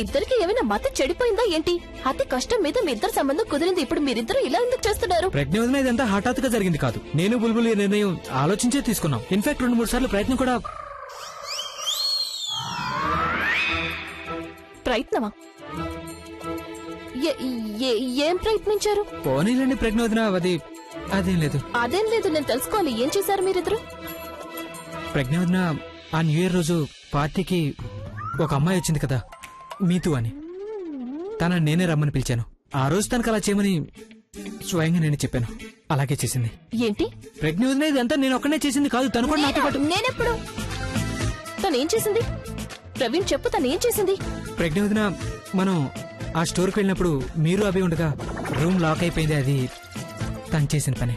ఇద్దరికి ఏమైనా మత చెడిపోయిందా ఏంటి? అతి కష్టం మీద మీ ఇద్దరు సంబంధం కుదిరింది. ఇప్పుడు మీరిద్దరు ఇలా ఎందుకు చేస్తున్నారు? ప్రజ్ఞ ఇదంతా హఠాత్తుగా జరిగింది కాదు. నేను బుల్బుల్ ఈ నిర్ణయం ఆలోచించే తీసుకున్నాం. ఇన్ఫాక్ట్ 2-3 సార్లు ప్రయత్నం కూడా. ప్రయత్నమా? ఏం ప్రయత్నించారు? పోనీలండి ప్రజ్ఞ వదిన, అదేం లేదు. అదేం లేదు, నేను తెలుసుకోవాలి. ఏం చేశారు మీరిద్దరు? ప్రజ్ఞ వదిన, ఆ న్యూ ఇయర్ రోజు పార్టీకి ఒక అమ్మాయి వచ్చింది కదా, మీతూ అని. తనని నేనే రమ్మని పిలిచాను. ఆ రోజు తనకు అలా చేయమని స్వయంగా నేను చెప్పాను. అలాగే చేసింది. ఏంటి? ప్రజ్ఞ వదిన ఇదంతా నేను ఒక్కనే చేసింది కాదు, తను కూడా నాతో పాటు. నేనెప్పుడు? తనేం చేసింది? ప్రవీణ్ చెప్పు, తనేం చేసింది? ప్రజ్ఞ వదిన, మనం ఆ స్టోర్కి వెళ్ళినప్పుడు మీరు అవి ఉండగా రూమ్ లాక్ అయిపోయింది. అది తను చేసిన పని.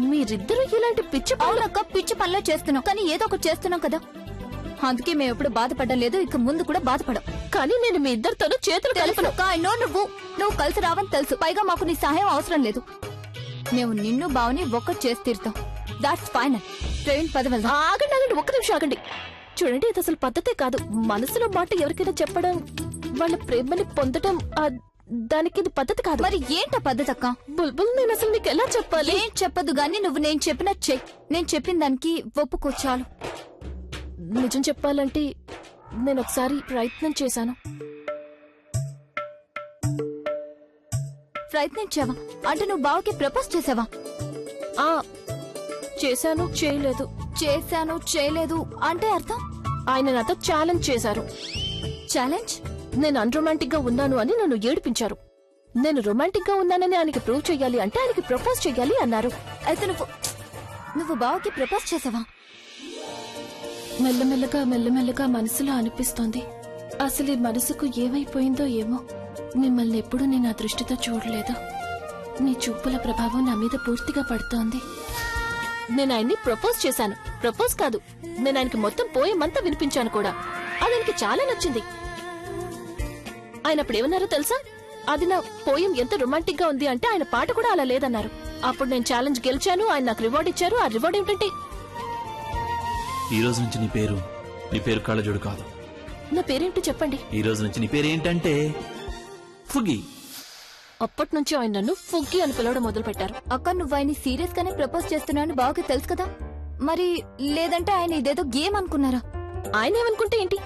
మీరిద్దరూ ఇలాంటి పిచ్చి అవునక్క, పిచ్చి పనులే చేస్తున్నాం, కానీ ఏదో ఒకటి చేస్తున్నాం కదా. అందుకే మేము ఎప్పుడు బాధపడడం లేదు, ఇక ముందు కూడా బాధపడం. కానీ నేను మీ ఇద్దరితోనూ చేతులు కలపను. నువ్వు కలిసి రావని తెలుసు. పైగా మాకు నీ సహాయం అవసరం లేదు. మేము నిన్ను బావని ఒక్కటి చేసి తీరుతాం. That's final. ప్రవీణ్, పద వెళ్దాం. ఆగండి, ఒక్క నిమిషం ఆగండి. చూడండి, ఇది అసలు పద్ధతే కాదు. మనసులో మాట ఎవరికైనా చెప్పడం, వాళ్ళ ప్రేమని పొందడం, దానికి ఇది పద్ధతి కాదు. మరి ఏంట పద్ధతి అక్క? బుల్బుల్, నేను అసలు నీకు ఎలా చెప్పాలి? ఏం చెప్పదు గాని నువ్వు నేను చెప్పినట్టు చెయ్యి. నేను చెప్పిన దానికి ఒప్పుకో చాలు. నిజం చెప్పాలంటే నేను ఒకసారి ప్రయత్నం చేశాను. ప్రయత్నించావా? అంటే నువ్వు బావకి ప్రపోజ్ చేసావా? చేశాను, చేయలేదు. చేశాను, చేయలేదు అంటే అర్థం? ఆయన నాతో ఛాలెంజ్ చేశారు. ఛాలెంజ్? నేను అన్రొమాంటిక్ గా ఉన్నాను అని నన్ను ఏడిపించారు. నేను రొమాంటిక్ గా ఉన్నానని ఆయనకి ప్రూవ్ చెయ్యాలి అంటే ఆయనకి ప్రపోజ్ చెయ్యాలి అన్నారు. అయితే నువ్వు బావకి ప్రపోజ్ చేసావా? మెల్లమెల్లగా మనసులో అనిపిస్తోంది. అసలు ఈ మనసుకు ఏమైపోయిందో ఏమో. మిమ్మల్ని ఎప్పుడూ నేను ఆ దృష్టితో చూడలేదు. మీ చూపుల ప్రభావం నా మీద పూర్తిగా పడుతోంది. నేను ఆయన్ని ప్రపోజ్ చేశాను. ప్రపోజ్ కాదు, నేను ఆయనకి మొత్తం పోయమంతా వినిపించాను కూడా. అది ఆయనకి చాలా నచ్చింది. ఆయన అప్పుడేమన్నారో తెలుసా? అది నా పోయం ఎంత రొమాంటిక్ గా ఉంది అంటే ఆయన పాట కూడా అలా లేదన్నారు. అప్పుడు నేను ఛాలెంజ్ గెలిచాను. ఆయన నాకు రివార్డ్ ఇచ్చారు. ఆ రివార్డ్ ఏమిటంటే, ఈ రోజు నుంచి నీ పేరు కళ్ళజోడు కాదు. నా పేరేంటో చెప్పండి. ఈ రోజు నుంచి నీ పేరు ఏంటంటే ఫుగి. అప్పటి నుంచి ఆయన నన్ను ఫుగ్గి అని పిలవడం మొదలు పెట్టారు. అక్క, నువ్వు ఆయన సీరియస్ గానే ప్రపోజ్ చేస్తున్నావు బావకి తెలుసు కదా. మరి లేదంటే ఆయన ఇదేదో గేమ్ అనుకున్నారా? ఆయన ఏమనుకుంటే ఏంటి?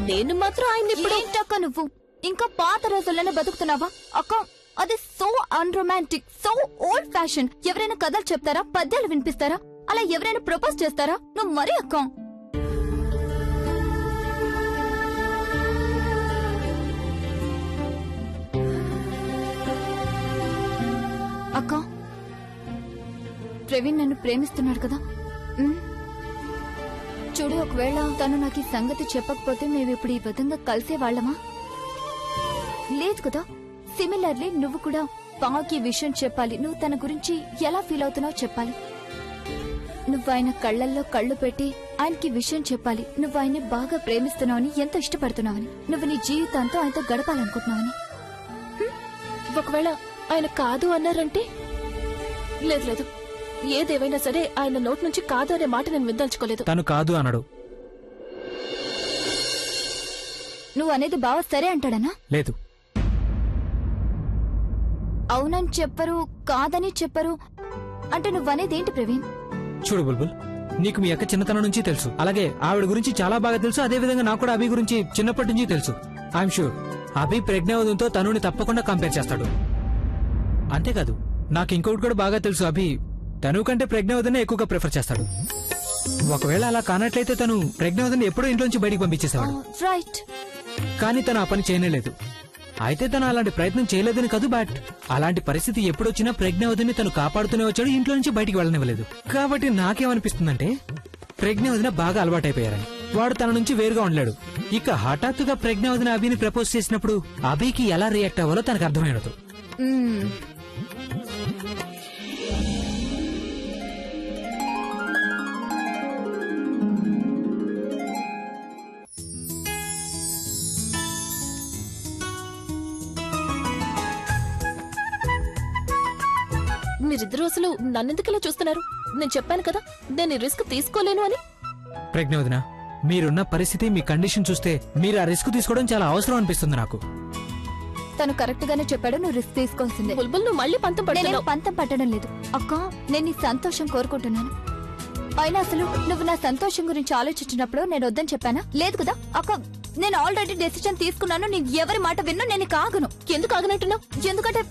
నేను మాత్రం ఆయన ఏంటక్క నువ్వు ఇంకా పాత రోజుల్లోనే బతుకుతున్నావా? అక్క, అది so unromantic, so old fashion. ఎవరైనా కథలు చెప్తారా? పద్యాలు వినిపిస్తారా? అలా ఎవరైనా ప్రపోజ్ చేస్తారా? నువ్వు మరీ అక్క. అక్క, ప్రవీణ్ నన్ను ప్రేమిస్తున్నాడు కదా. చూడు, ఒకవేళ తను నాకు ఈ సంగతి చెప్పకపోతే మేము ఇప్పుడు ఈ విధంగా కలిసేవాళ్లమా? లేదు కదా. సిమిలర్లీ నువ్వు కూడా బావకి విషయం చెప్పాలి. నువ్వు తన గురించి ఎలా ఫీల్ అవుతున్నావో చెప్పాలి. నువ్వు ఆయన కళ్లల్లో కళ్ళు పెట్టి ఆయనకి విషయం చెప్పాలి. నువ్వు ఆయన్ని బాగా ప్రేమిస్తున్నావని, ఎంతో ఇష్టపడుతున్నావని, నువ్వు నీ జీవితాంతో ఆయనతో గడపాలనుకుంటున్నావని. ఒకవేళ ఆయన కాదు అన్నారంటే? లేదు, ఏదేవైనా సరే ఆయన నోటి నుంచి కాదు అనే మాట నేను విందల్చుకోలేదు. తను కాదు అన్నాడు. నువ్వు అనేది బావ సరే అంటాడనా? లేదు. అవునని చెప్పరు, కాదని చెప్పరు అంటే నువ్వనేది ఏంటి ప్రవీణ్? చూడు బుల్బుల్, నీకు మీ అక్క చిన్నతనం నుంచి తెలుసు. అలాగే ఆవిడ గురించి చాలా బాగా తెలుసు. అదే విధంగా నాకు కూడా అభి గురించి చిన్నప్పటి నుంచి తెలుసు. ఐఎమ్ షూర్ అభి ప్రజ్ఞావతంతో తనుని తప్పకుండా కంపేర్ చేస్తాడు. అంతేకాదు, నాకు ఇంకొకటి కూడా బాగా తెలుసు. అభి తను కంటే ప్రజ్ఞావతనే ఎక్కువగా ప్రిఫర్ చేస్తాడు. ఒకవేళ అలా కానట్లయితే తను ప్రజ్ఞావతిని ఎప్పుడో ఇంట్లోంచి బయటికి పంపించేసేవాడు. రైట్. కానీ తను ఆ పని చేయలేదు. అయితే తను అలాంటి ప్రయత్నం చేయలేదని కాదు, బట్ అలాంటి పరిస్థితి ఎప్పుడొచ్చినా ప్రజ్ఞావతిని తను కాపాడుతూనే వచ్చాడు, ఇంట్లో నుంచి బయటికి వెళ్ళనివ్వలేదు. కాబట్టి నాకేమనిపిస్తుందంటే ప్రజ్ఞావతిన బాగా అలవాటైపోయారని. వాడు తన నుంచి వేరుగా ఉండలేడు. ఇక హఠాత్తుగా ప్రజ్ఞావతిని అభిని ప్రపోజ్ చేసినప్పుడు అభికి ఎలా రియాక్ట్ అవ్వాలో తనకు అర్థమైనదు. మీరిద్దరూ అసలు నన్నెందుకు ఇలా చూస్తున్నారు? నేను చెప్పాను కదా నేను రిస్క్ తీసుకోలేను అని. ప్రజ్ఞావతిన, మీరున్న పరిస్థితి, మీ కండిషన్ చూస్తే మీరు ఆ రిస్క్ తీసుకోవడం చాలా అవసరం అనిపిస్తుంది నాకు. తను కరెక్ట్ గానే చెప్పాడు, నువ్వు రిస్క్ తీసుకోవాల్సిందే. బుల్బుల్ నువ్వు మళ్ళీ పంతం నేనేం పడుతున్నావు. పంతం పట్టడం లేదు అక్క, నేను నీ సంతోషం కోరుకుంటున్నాను. అయినా అసలు నువ్వు నా సంతోషం గురించి ఆలోచించినప్పుడు నేను వద్దని చెప్పానా? లేదు కదా అక్క, నేను ఆల్రెడీ డెసిషన్ తీసుకున్నాను. నేను ఎవరి మాట విన్నా నేను కాగను. ఎందుకు ఆగనంటున్నావు? ఎందుకంటే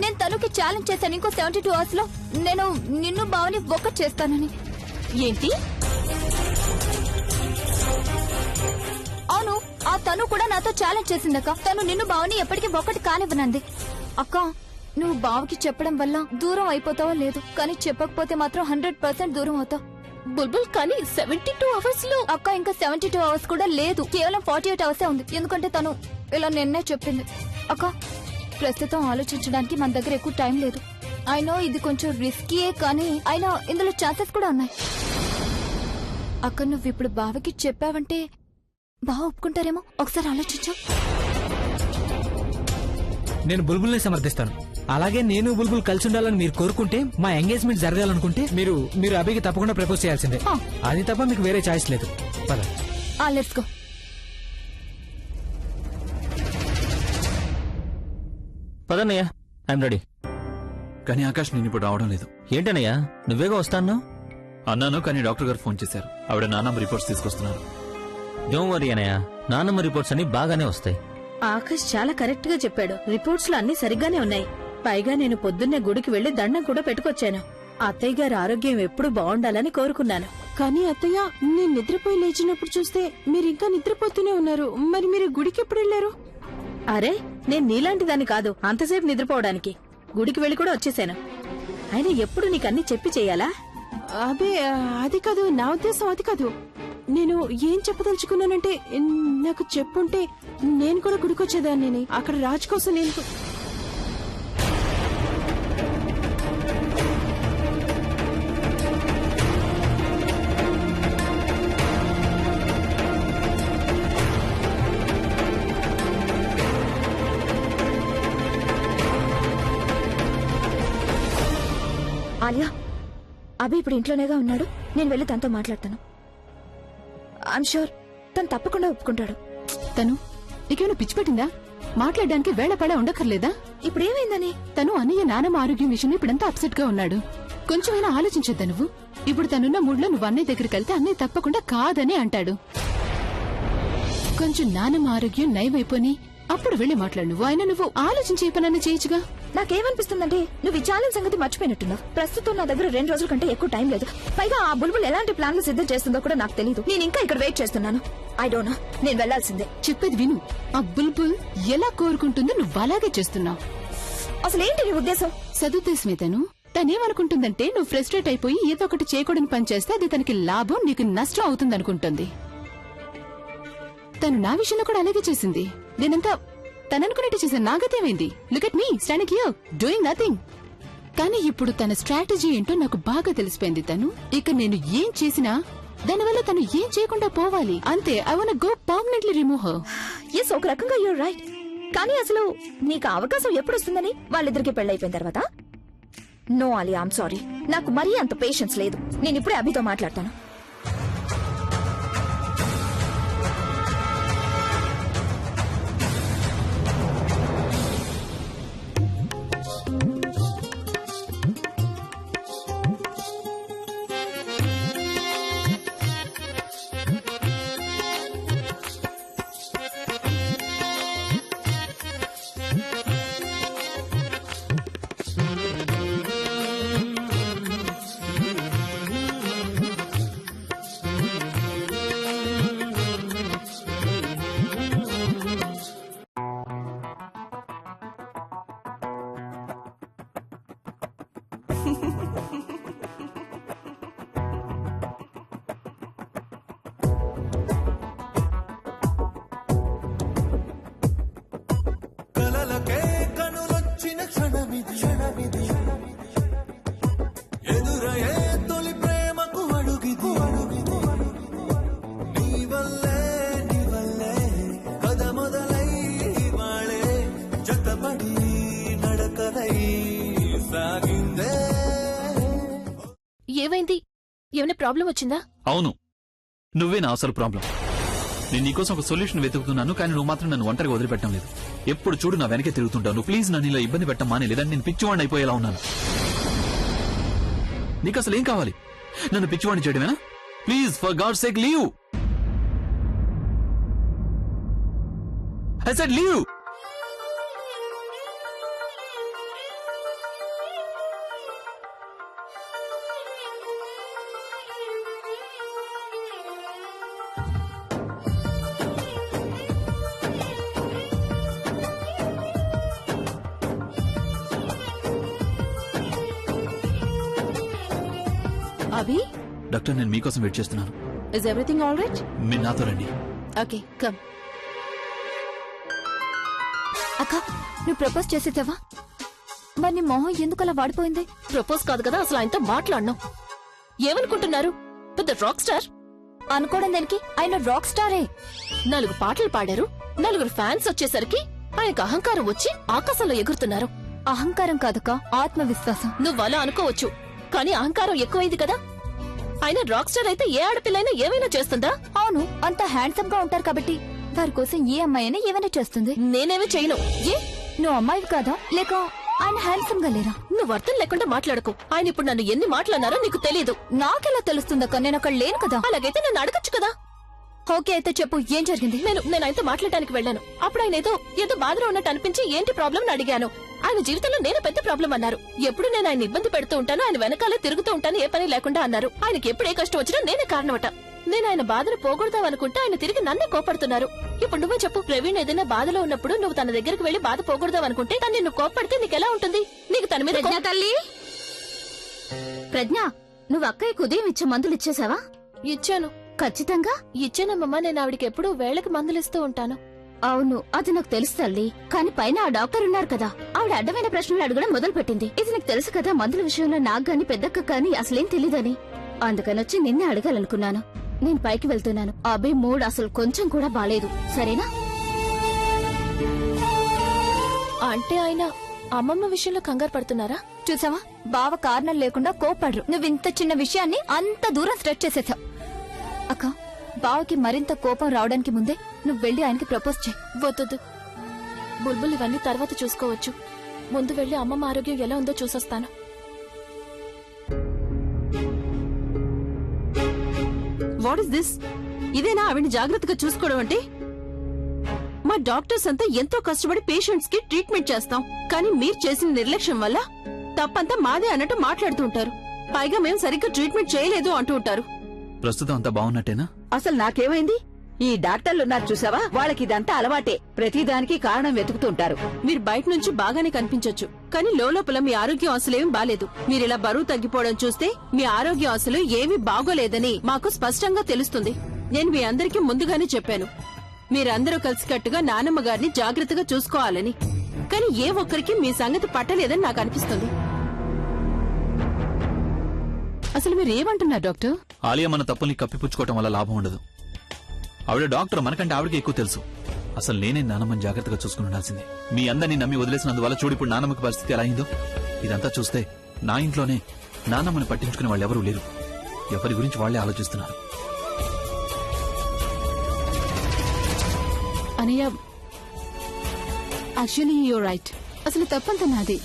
నేను తనుకి ఛాలెంజ్ చేశాను, ఇంకో 72 hours లో నేను నిన్ను బావని ఒక్కటి చేస్తానని. ఏంటి? అవును, ఆ తను కూడా నాతో ఛాలెంజ్ చేసిందక్క. తను నిన్ను బావని ఎప్పటికీ ఒక్కటి కానివ్వనంది. అక్క, నువ్వు బావకి చెప్పడం వల్ల దూరం అయిపోతావో లేదు, కానీ చెప్పకపోతే మాత్రం 100% దూరం అవుతావు. బుల్బుల్ కానీ 72 hours లో అక్క, ఇంకా 72 hours కూడా లేదు, కేవలం 48 hours ఉంది. ఎందుకంటే తను ఇలా నిన్నే చెప్పింది. అక్క, ప్రస్తుతం ఆలోచించడానికి మన దగ్గర ఎక్కువ టైం లేదు. అయినా ఇది కొంచెం రిస్కీయే, కానీ అయినా ఇందులో ఛాన్సెస్ కూడా ఉన్నాయి. అక్క, నువ్వు ఇప్పుడు బావకి చెప్పావంటే బావ ఒప్పుకుంటారేమో, ఒకసారి ఆలోచించు. నేను బుల్బుల్ని సమర్థిస్తాను. అలాగే నేను బుల్బుల్ కలిసి ఉండాలని మీరు కోరుకుంటే, మా ఎంగేజ్మెంట్ జరగాలనుకుంటే మీరు అభికి తప్పకుండా ప్రపోజ్ చేయాల్సిందే. అది తప్ప మీకు వేరే ఛాయిస్ లేదు. పద. Let's go. పదన్నయ్యా, ఐఎమ్ రెడీ. కానీ ఆకాష్ నేను ఇప్పుడు రావడం లేదు. ఏంటన్నయ్యా, నువ్వేగా వస్తాను అన్నాను, కానీ డాక్టర్ గారు ఫోన్ చేశారు. ఆవిడ నాన్నమ్మ రిపోర్ట్స్ తీసుకొస్తున్నారు. డోంట్ వరీ అన్నయ్య, నాన్నమ్మ రిపోర్ట్స్ అన్ని బాగానే వస్తాయి. ఆకాష్ చాలా కరెక్ట్ గా చెప్పాడు. రిపోర్ట్స్ లో అన్ని సరిగ్గానే ఉన్నాయి. పైగా నేను పొద్దున్నే గుడికి వెళ్లి దండం కూడా పెట్టుకొచ్చాను. అత్తయ్య గారి ఆరోగ్యం ఎప్పుడూ బాగుండాలని కోరుకున్నాను. కానీ అత్తయ్య, నేను నిద్రపోయి లేచినప్పుడు చూస్తే మీరు ఇంకా నిద్రపోతూనే ఉన్నారు. మరి మీరు గుడికి ఎప్పుడు వెళ్లారు? అరే, నేను నీలాంటి దాన్ని కాదు అంతసేపు నిద్రపోవడానికి. గుడికి వెళ్లి కూడా వచ్చేసాను. అయినా ఎప్పుడు నీకన్నీ చెప్పి చెయ్యాలా? అబే, అది కాదు, నా ఉద్దేశం అది కాదు. నేను ఏం చెప్పదలుచుకున్నానంటే, నాకు చెప్పుంటే నేను కూడా గుడికొచ్చేదాన్ని. అక్కడ రాజ్ కోసం నేను ఆలియా, అభి ఇప్పుడు ఇంట్లోనేగా ఉన్నాడు. నేను వెళ్ళి తనతో మాట్లాడతాను. ఐఎమ్ షూర్ తను తప్పకుండా ఒప్పుకుంటాడు. తను నీకేమైనా పిచ్చి పెట్టిందా? మాట్లాడడానికి వేళపడ ఉండక్కర్లేదా? ఇప్పుడు ఏమైందని? తను అన్నయ్య నానమ్మ ఆరోగ్యం విషయంలో ఇప్పుడంతా అప్సెట్ గా ఉన్నాడు. కొంచెమైనా ఆలోచించొద్దా నువ్వు? ఇప్పుడు తనున్న మూడ్లో నువ్వు అన్నయ్య దగ్గరికి వెళ్తే అన్నయ్య తప్పకుండా కాదని అంటాడు. కొంచెం నానమ్మ ఆరోగ్యం నయమైపోని అప్పుడు వెళ్ళి మాట్లాడు. నువ్వు అయినా నువ్వు ఆలోచించే పనన్నా చేయొచ్చుగా. నాకేమనిపిస్తుందంటే నువ్వు ఈ ఛాలెంజ్ సంగతి మర్చిపోయినట్టున్నావు. ప్రస్తుతం నా దగ్గర 2 రోజుల కంటే ఎక్కువ టైం లేదు. పైగా ఆ బుల్బుల్ ఎలాంటి ప్లాన్లు సిద్ధం చేస్తుందో కూడా నాకు తెలియదు. నేను ఇంకా ఇక్కడ వెయిట్ చేస్తున్నాను. ఐ డోంట్ నో, నేను వెళ్లాల్సిందే. చెప్పేది విను. ఆ బుల్బుల్ ఎలా కోరుకుంటుందో నువ్వు అలాగే చేస్తున్నావు. అసలు ఏంటి నీ ఉద్దేశం? సదుద్దేశమే తను. తనేమనుకుంటుందంటే నువ్వు ఫ్రస్ట్రేట్ అయిపోయి ఏదో ఒకటి చేయకూడని పని చేస్తే అది తనకి లాభం, నీకు నష్టం అవుతుందనుకుంటుంది. తను నా విషయంలో కూడా అలాగే చేసింది. నేనంతా తననుకున్నట్టు చేశాను. నాగతేమైంది? Look at me standing here doing nothing. కానీ ఇప్పుడు తన స్ట్రాటజీ ఏంటో నాకు బాగా తెలిసిపోయింది. తను ఇక నేను ఏం చేసినా దానివల్ల తను ఏం చేయకుండా పోవాలి అంతే. I want go permanently remove her. Yes, ఒక రకంగా యూర్ రైట్. కానీ అసలు నీకు అవకాశం ఎప్పుడు వస్తుందని? వాళ్ళిద్దరికి పెళ్లైపోయిన తర్వాత? నో ఆలియా, ఐఎమ్ సారీ, నాకు మరీ అంత పేషెన్స్ లేదు. నేను ఇప్పుడే అభితో మాట్లాడతాను. కలలకే కనులొచ్చిన క్షణమిది ఎదురయే తొలి ప్రేమకు అడుగిది నీ వల్లే కథ మొదలై వాళే జతపడి నడకలై సాగిందే. ఏమైంది? ఏమైనా ప్రాబ్లం వచ్చిందా? అవును, నువ్వే నా అసలు ప్రాబ్లం. నేను నీకోసం ఒక సొల్యూషన్ వెతుకుతున్నాను, కానీ నువ్వు మాత్రం నన్ను ఒంటరిగా వదిలిపెట్టడం లేదు. ఎప్పుడు చూడు నా వెనకే తిరుగుతుంటావు. నువ్వు ప్లీజ్ నన్ను ఇలా ఇబ్బంది పెట్టడం మానే, లేదని నేను పిచ్చివాడిని అయిపోయేలా ఉన్నాను. నీకు అసలు ఏం కావాలి? నన్ను పిచ్చివాడిని చేయడమేనా? Please for God sake leave. I said leave. Abhi, doctor, నేను మీకోసం వెయిట్ చేస్తున్నాను. Is everything all right? మీరు నాతో రండి. Okay, come. అక్క, నువ్వు ప్రపోజ్ చేసేసావా? మరి నీ మొహం ఎందుకు అలా వాడిపోయింది? ప్రపోజ్ కాదు కదా అసలు ఆయనతో మాట్లాడను. ఏమనుకుంటున్నారు? పెద్ద రాక్ స్టార్ అనుకోవడం దానికి ఆయన రాక్ స్టారే. 4 పాటలు పాడారు, 4 ఫ్యాన్స్ వచ్చేసరికి ఆయనకు అహంకారం వచ్చి ఆకాశంలో ఎగురుతున్నారు. అహంకారం కాదక్క, ఆత్మవిశ్వాసం. నువ్వు అలా అనుకోవచ్చు, కానీ అహంకారం ఎక్కువైంది కదా. ఆయన రాక్ స్టార్ అయితే ఏ ఆడపిల్లైనా ఏమైనా చేస్తుందా? అవును, అంత హ్యాండ్సమ్ గా ఉంటారు కాబట్టి వారి కోసం ఏ అమ్మాయి అయినా ఏమైనా చేస్తుంది. నేనేమీ చేయను. ఏ, నువ్వు అమ్మాయి కాదా, లేక ఆయన హ్యాండ్సమ్ గా లేరా? నువ్వు అర్థం లేకుండా మాట్లాడకు. ఆయన ఇప్పుడు నన్ను ఎన్ని మాట్లాడినారో నీకు తెలీదు. నాకెలా తెలుస్తుందక్క, నేను అక్కడ లేను కదా. అలాగైతే నన్ను అడగచ్చు కదా. ఓకే, అయితే చెప్పు, ఏం జరిగింది? నేను ఆయనతో మాట్లాడడానికి వెళ్ళాను. అప్పుడు ఆయన ఏదో బాధలో ఉన్నట్టు అనిపించి ఏంటి ప్రాబ్లం అని అడిగాను. ఆయన జీవితంలో నేను పెద్ద ప్రాబ్లం అన్నారు. ఎప్పుడు నేను ఆయన ఇబ్బంది పెడుతూ ఉంటాను, ఆయన వెనకాలే తిరుగుతూ ఉంటాను, ఏ పని లేకుండా అన్నారు. ఆయనకి ఎప్పుడు ఏ కష్టం వచ్చినా నేనే కారణమట. నేను ఆయన బాధను పోగొడదామనుకుంటే ఆయన తిరిగి నన్నే కోపడుతున్నారు. ఇప్పుడు నువ్వే చెప్పు, ప్రవీణ్ ఏదైనా బాధలో ఉన్నప్పుడు నువ్వు తన దగ్గరికి వెళ్లి బాధ పోగొడదామనుకుంటే తను నిన్ను కోపడితే నీకెలా ఉంటుంది? నీకు తన మీద తల్లి ప్రజ్ఞ, నువ్వు అక్కయ్యకు ఉదయం ఇచ్చే మందులు ఇచ్చేసావా? ఇచ్చాను. ఖచ్చితంగా ఇచ్చానమ్మా. నేను ఆవిడికి ఎప్పుడూ వేళకి మందులిస్తూ ఉంటాను. అవును, అది నాకు తెలుసు తల్లి. కానీ పైన ఆ డాక్టర్ ఉన్నారు కదా, ఆవిడ అడ్డమైన ప్రశ్నలు అడగడం మొదలు పెట్టింది. ఇది నీకు తెలుసు కదా, మందుల విషయంలో నాకు గాని పెద్దక్క కానీ అసలేం తెలీదని. అందుకనొచ్చి నిన్నే అడగాలనుకున్నాను. నేను పైకి వెళ్తున్నాను. అభి మూడ్ అసలు కొంచెం కూడా బాలేదు, సరేనా? అంటే ఆయన అమ్మమ్మ విషయంలో కంగారు పడుతున్నారా? చూసావా, బావ కారణం లేకుండా కోపడ్రు. నువ్వు ఇంత చిన్న విషయాన్ని అంత దూరం స్ట్రెచ్ చేసేసావు. అక్క, బావకి మరింత కోపం రావడానికి ముందే నువ్వు వెళ్లి ఆయనకి ప్రపోజ్ చేయి. వద్దు బుల్బుల్, ఇవన్నీ తర్వాత చూసుకోవచ్చు. ముందు వెళ్లి అమ్మమ్మ ఆరోగ్యం ఎలా ఉందో చూసొస్తాను. What is this? ఇదేనా ఆవిడ్ని జాగ్రత్తగా చూసుకోవడం అంటే? మా డాక్టర్స్ అంతా ఎంతో కష్టపడి పేషెంట్స్ కి ట్రీట్మెంట్ చేస్తాం, కానీ మీరు చేసిన నిర్లక్ష్యం వల్ల తప్పంతా మాదే అన్నట్టు మాట్లాడుతూ ఉంటారు. పైగా మేము సరిగ్గా ట్రీట్మెంట్ చేయలేదు అంటూ ఉంటారు. ప్రస్తుతం అంతా బాగున్నట్టేనా? అసలు నాకేమైంది? ఈ డాక్టర్లు ఉన్నారు చూసావా, వాళ్ళకి ఇదంతా అలవాటే. ప్రతిదానికి కారణం వెతుకుతుంటారు. మీరు బయట నుంచి బాగానే కనిపించొచ్చు, కానీ లోపల మీ ఆరోగ్యం అసలేం బాలేదు. మీరిలా బరువు తగ్గిపోవడం చూస్తే మీ ఆరోగ్యం అసలు ఏమీ బాగోలేదని మాకు స్పష్టంగా తెలుస్తుంది. నేను మీ అందరికీ ముందుగానే చెప్పాను, మీరందరూ కలిసికట్టుగా నానమ్మ గారిని జాగ్రత్తగా చూసుకోవాలని. కానీ ఏ ఒక్కరికి మీ సంగతి పట్టలేదని నాకు అనిపిస్తుంది. అసలు మీరు ఏమంటున్నారు డాక్టర్? ఆలియా మన తప్పుల్ని కప్పిపుచ్చుకోవటం వల్ల లాభం ఉండదు. ఆవిడ డాక్టర్, మనకంటే ఆవిడకి ఎక్కువ తెలుసు. అసలు నేనే నానమ్మని జాగ్రత్తగా చూసుకుని ఉండాల్సింది. మీ అందరినీ నమ్మి వదిలేసినందువల్ల చూడు ఇప్పుడు నానమ్మకి పరిస్థితి ఎలా అయిందో. ఇదంతా చూస్తే నా ఇంట్లోనే నానమ్మని పట్టించుకునే వాళ్ళు ఎవరూ లేరు. ఎవరి గురించి వాళ్లే ఆలోచిస్తున్నారు. అనయ్య, యాక్చువల్లీ యూర్ రైట్. అసలు తప్పంతా నాది.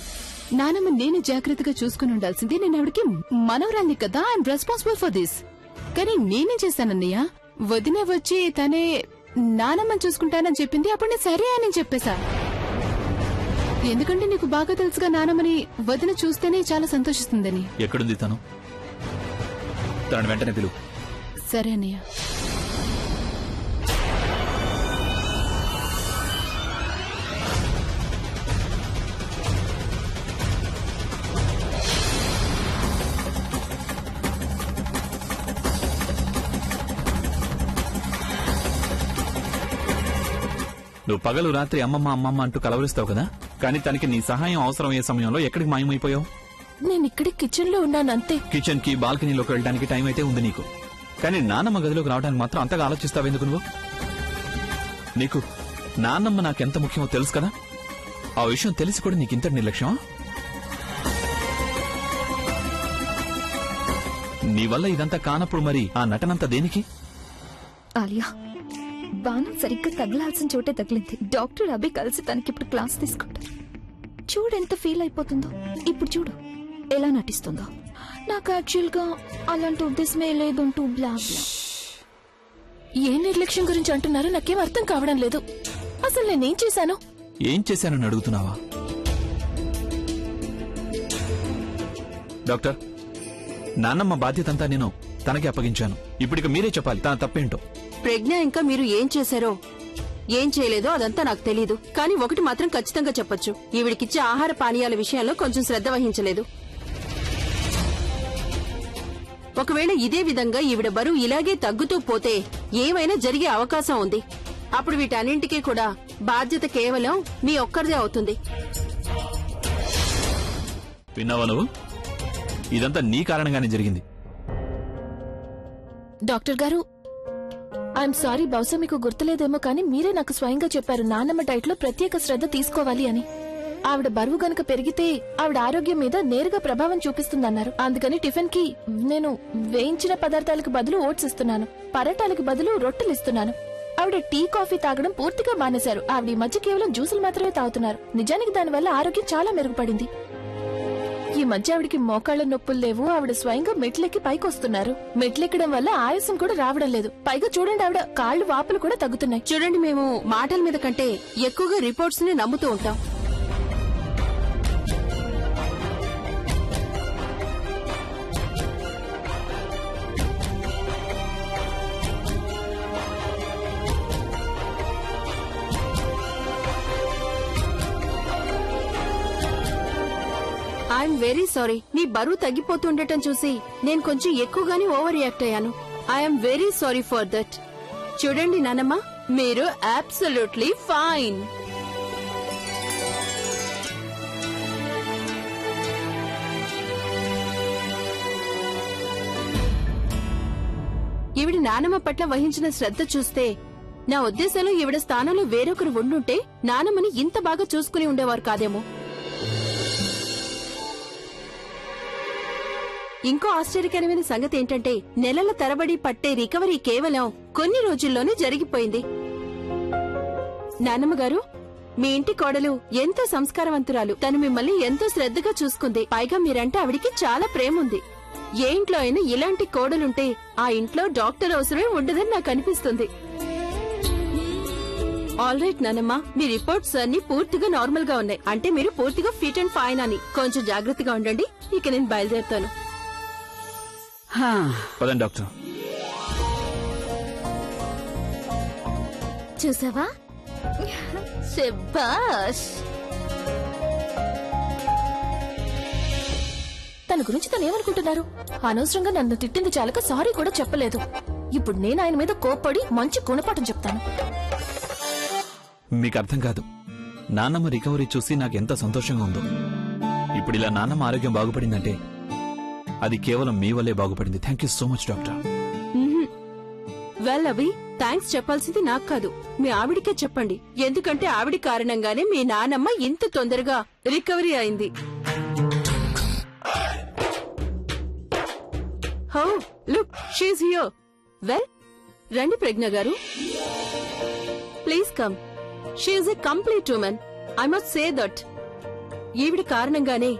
నానమ్మ నేను జాగ్రత్తగా చూసుకుని ఉండాల్సింది. నేను ఆవిడకి మనవరాల్ని కదా, ఐఎమ్ రెస్పాన్సిబుల్ ఫర్ దిస్. కానీ నేనేం చేశానన్నయ్య, వదిన వచ్చి తనే నానమ్మని చూసుకుంటానని చెప్పింది. అప్పుడు నేను సరే అని చెప్పేశా. ఎందుకంటే నీకు బాగా తెలుసుగా నానమ్మని వదిన చూస్తేనే చాలా సంతోషిస్తుందని. ఎక్కడుంది తను? తనని వెంటనే పిలువు. సరే అన్నయ్య. నువ్వు పగలు రాత్రి అమ్మమ్మ అమ్మమ్మ అంటూ కలవరిస్తావు కదా, కానీ తనకి నీ సహాయం అవసరమయ్యే సమయంలో ఎక్కడికి మాయమైపోయావు? నేను ఇక్కడ కిచెన్ లో ఉన్నాను అంతే. కిచెన్ కి బాల్కనీలోకి వెళ్ళడానికి టైం అయితే ఉంది నీకు, కానీ నానమ్మ గదిలోకి రావడానికి మాత్రం అంతగా ఆలోచిస్తావెందుకు నువ్వు? నీకు నాన్నమ్మ నాకెంత ముఖ్యమో తెలుసు కదా. ఆ విషయం తెలిసి కూడా నీకింత నిర్లక్ష్యమా? నీ వల్ల ఇదంతా కానప్పుడు మరి ఆ నటనంతా దేనికి? ఆలియా, బాణం సరిగ్గా తగలాల్సిన చోటే తగిలింది. డాక్టర్ అభి కలిసి తనకిప్పుడు క్లాస్ తీసుకుంటారు. చూడు ఎంత ఫీల్ అయిపోతుందో. ఇప్పుడు చూడు ఎలా నటిస్తుందో. నాకు యాక్చువల్ గా అలాంటి ఉద్దేశమే లేదంటూ బ్లా బ్లా. ఏ నిర్లక్ష్యం గురించి అంటున్నారో నాకేం అర్థం కావడం లేదు. అసలు నేనేం చేశాను? ఏం చేశానని అడుగుతున్నావా? డాక్టర్, నాన్నమ్మ బాధ్యత అంతా నేను తనకి అప్పగించాను. ఇప్పటికి మీరే చెప్పాలి తన తప్పేంటో. ప్రజ్ఞ ఇంకా మీరు ఏం చేశారో ఏం చేయలేదో అదంతా నాకు తెలీదు. కానీ ఒకటి మాత్రం ఖచ్చితంగా చెప్పొచ్చు, ఈవిడికిచ్చే ఆహార పానీయాల విషయంలో కొంచెం శ్రద్ధ వహించలేదు. ఒకవేళ ఇదే విధంగా ఈవిడ బరువు ఇలాగే తగ్గుతూ పోతే ఏమైనా జరిగే అవకాశం ఉంది. అప్పుడు వీటన్నింటికీ కూడా బాధ్యత కేవలం మీ ఒక్కరిదే అవుతుంది. విన్నావా నువ్వు? ఇదంతా నీ కారణంగానే జరిగింది. డాక్టర్ గారు, ఐఎమ్ సారీ, బహుశా మీకు గుర్తులేదేమో కానీ మీరే నాకు స్వయంగా చెప్పారు నాన్నమ్మ డైట్ లో ప్రత్యేక శ్రద్ధ తీసుకోవాలి అని. ఆవిడ బరువు గనక పెరిగితే ఆవిడ ఆరోగ్యం మీద నేరుగా ప్రభావం చూపిస్తుందన్నారు. అందుకని టిఫిన్ కి నేను వేయించిన పదార్థాలకు బదులు ఓట్స్ ఇస్తున్నాను, పరాటాలకు బదులు రొట్టెలు ఇస్తున్నాను. ఆవిడ టీ కాఫీ తాగడం పూర్తిగా మానేశారు. ఆవిడ ఈ మధ్య కేవలం జ్యూసులు మాత్రమే తాగుతున్నారు. నిజానికి దానివల్ల ఆరోగ్యం చాలా మెరుగుపడింది. ఈ మధ్య ఆవిడికి మోకాళ్ల నొప్పులు లేవు. ఆవిడ స్వయంగా మెట్లెక్కి పైకొస్తున్నారు. మెట్లెక్కడం వల్ల ఆయాసం కూడా రావడం లేదు. పైగా చూడండి, ఆవిడ కాళ్లు వాపులు కూడా తగ్గుతున్నాయి. చూడండి, మేము మాటల మీద కంటే ఎక్కువగా రిపోర్ట్స్ ని నమ్ముతూ ఉంటాం. I'm very sorry. మీ బరువు తగ్గిపోతుండటం చూసి నేను కొంచెం ఎక్కువగానే ఓవర్ రియాక్ట్ అయ్యాను. I'm very sorry for that. చూడండి నానమ్మ, మీరు అబ్సల్యూట్లీ ఫైన్. ఈవిడ నానమ్మ పట్ల వహించిన శ్రద్ధ చూస్తే నా ఉద్దేశంలో ఈవిడ స్థానంలో వేరొకరు ఉండుంటే నానమ్మని ఇంత బాగా చూసుకుని ఉండేవారు కాదేమో. ఇంకో ఆశ్చర్యకరమైన సంగతి ఏంటంటే నెలల తరబడి పట్టే రికవరీ కేవలం కొన్ని రోజుల్లోనే జరిగిపోయింది. నానమ్మ గారు, మీ ఇంటి కోడలు ఎంతో సంస్కారవంతురాలు. తను మిమ్మల్ని ఎంతో శ్రద్ధగా చూసుకుంది. పైగా మీరంటే ఆవిడికి చాలా ప్రేమ ఉంది. ఏ ఇంట్లో అయినా ఇలాంటి కోడలుంటే ఆ ఇంట్లో డాక్టర్ అవసరమే ఉండదని నాకు అనిపిస్తుంది. ఆల్ రైట్ నానమ్మ, మీ రిపోర్ట్స్ అన్ని పూర్తిగా నార్మల్ గా ఉన్నాయి. అంటే మీరు పూర్తిగా ఫిట్ అండ్ ఫైన్ అని. కొంచెం జాగ్రత్తగా ఉండండి. ఇక నేను బయలుదేరుతాను. పదండి డాక్టర్. చూసావా? శభాష్. తన గురించి తను ఏమనుకుంటున్నారు? అనవసరంగా నన్ను తిట్టింది చాలక సారీ కూడా చెప్పలేదు. ఇప్పుడు నేను ఆయన మీద కోప్పడి మంచి గుణపాఠం చెప్తాను. మీకు అర్థం కాదు. నాన్నమ్మ రికవరీ చూసి నాకు ఎంత సంతోషంగా ఉందో. ఇప్పుడు ఇలా నాన్నమ్మ ఆరోగ్యం బాగుపడిందంటే అది కేవలం మీ వల్లే బాగుపడింది. Thank you so much doctor. Well Abhi, thanks చెప్పాల్సింది నాకు కాదు, మీ ఆవిడికే చెప్పండి. ఎందుకంటే ఆవిడ కారణంగానే మీ నానమ్మ ఇంత తొందరగా రికవరీ అయింది. How look, she's here. Well, రండి ప్రజ్ఞ గారు, please come. She's a complete women, I must say that. ఈవిడ కారణంగానే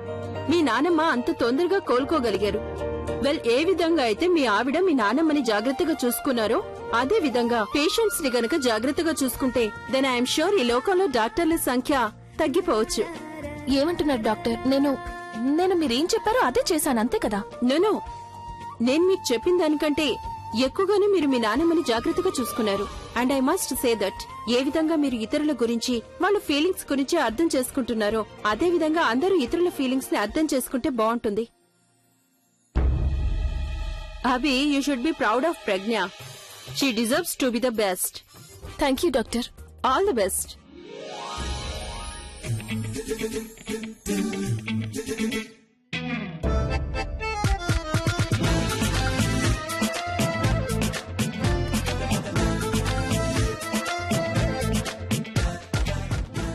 మీ నానమ్మ అంత తొందరగా కోలుకోగలిగారు. వెల్, ఏ విధంగా అయితే మీ ఆవిడ మీ నానమ్మని జాగ్రత్తగా చూసుకున్నారో అదే విధంగా పేషెంట్స్ ని గనక జాగ్రత్తగా చూసుకుంటే దెన్ ఐఎమ్ షూర్ ఈ లోకంలో డాక్టర్ల సంఖ్య తగ్గిపోవచ్చు. ఏమంటున్నారు డాక్టర్? నేను మీరేం చెప్పారో అదే చేశాను, అంతే కదా? నో, నేను మీకు చెప్పిన దానికంటే ఎక్కువగానే మీరు మీ నానమ్మని జాగ్రత్తగా చూసుకున్నారు. And I must say that ఏ విధంగా మీరు ఇతరుల గురించి, వాళ్ళ ఫీలింగ్స్ గురించి అర్థం చేసుకుంటున్నారో అదే విధంగా అందరూ ఇతరుల ఫీలింగ్స్ ని అర్థం చేసుకుంటే బాగుంటుంది. Abhi, you should be proud of Pragya. She deserves to be the best. Thank you doctor. All the best.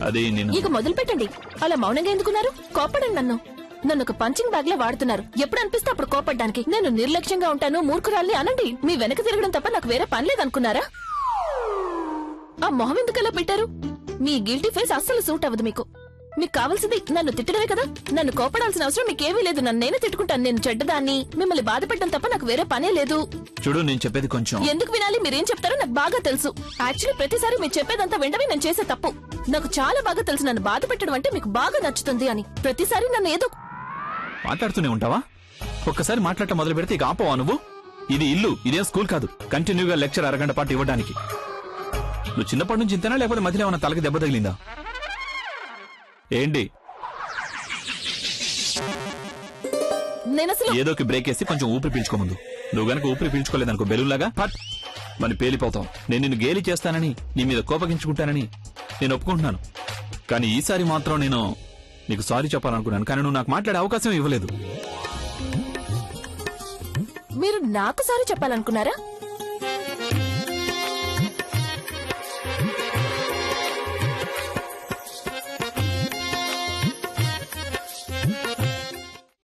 అదే నేను ఇక మొదలు పెట్టండి. అలా మౌనంగా ఎందుకున్నారు? కోపడండి నన్ను. నన్ను ఒక పంచింగ్ బ్యాగ్ లా వాడుతున్నారు. ఎప్పుడు అనిపిస్తే అప్పుడు కోపడ్డానికి. నేను నిర్లక్ష్యంగా ఉంటాను, మూర్ఖురాల్ని అనండి. మీ వెనక తిరగడం తప్ప నాకు వేరే పని లేదనుకున్నారా? ఆ మొహం ఎందుకలా పెట్టారు? మీ గిల్టీ ఫేస్ అస్సలు సూట్ అవ్వదు మీకు. మీకు కావాల్సింది నన్ను తిట్టడమే కదా. నన్ను కోపడాల్సిన అవసరం మీకేమీ లేదు. నన్ను నేనే తిట్టుకుంటాను. నేను చెడ్డదాన్ని, మిమ్మల్ని బాధ పెట్టడం తప్ప నాకు వేరే పనే లేదు. చూడు, నేను చెప్పేది కొంచెం. ఎందుకు వినాలి? మీరేం చెప్తారో నాకు బాగా తెలుసు. యాక్చువల్లీ ప్రతిసారి మీరు చెప్పేదంతా వినడమే నేను చేసే తప్పు. నాకు చాలా బాగా తెలుసు నన్ను బాధ పెట్టడం అంటే మీకు బాగా నచ్చుతుంది అని. ప్రతిసారి నన్ను ఏదో మాట్లాడుతూనే ఉంటావా? ఒక్కసారి మాట్లాడటం మొదలు పెడితే ఇక ఆపవా నువ్వు? ఇది ఇల్లు, ఇదేం స్కూల్ కాదు. కంటిన్యూగా లెక్చర్ అరగంట పాటు ఇవ్వడానికి. నువ్వు చిన్నప్పటి నుంచి ఇంతేనా, లేకపోతే మధ్యలో ఏమన్నా తలకి దెబ్బ తగిలిందా ఏంటి? నేను అసలు ఏదో ఒక బ్రేక్ వేసి కొంచెం ఊపిరి పీల్చుకోముందు. నువ్వు గనక ఊపిరి పీల్చుకోలేదనుకో బెలూన్లాగా పట్ మరి పేలిపోతావు. నేను నిన్ను గేలి చేస్తానని, నీ మీద కోపగించుకుంటానని నేను ఒప్పుకుంటున్నాను. కానీ ఈసారి మాత్రం నేను నీకు సారీ చెప్పాలనుకున్నాను, కానీ నువ్వు నాకు మాట్లాడే అవకాశం ఇవ్వలేదు. మీరు నాకు సారీ చెప్పాలనుకున్నారా?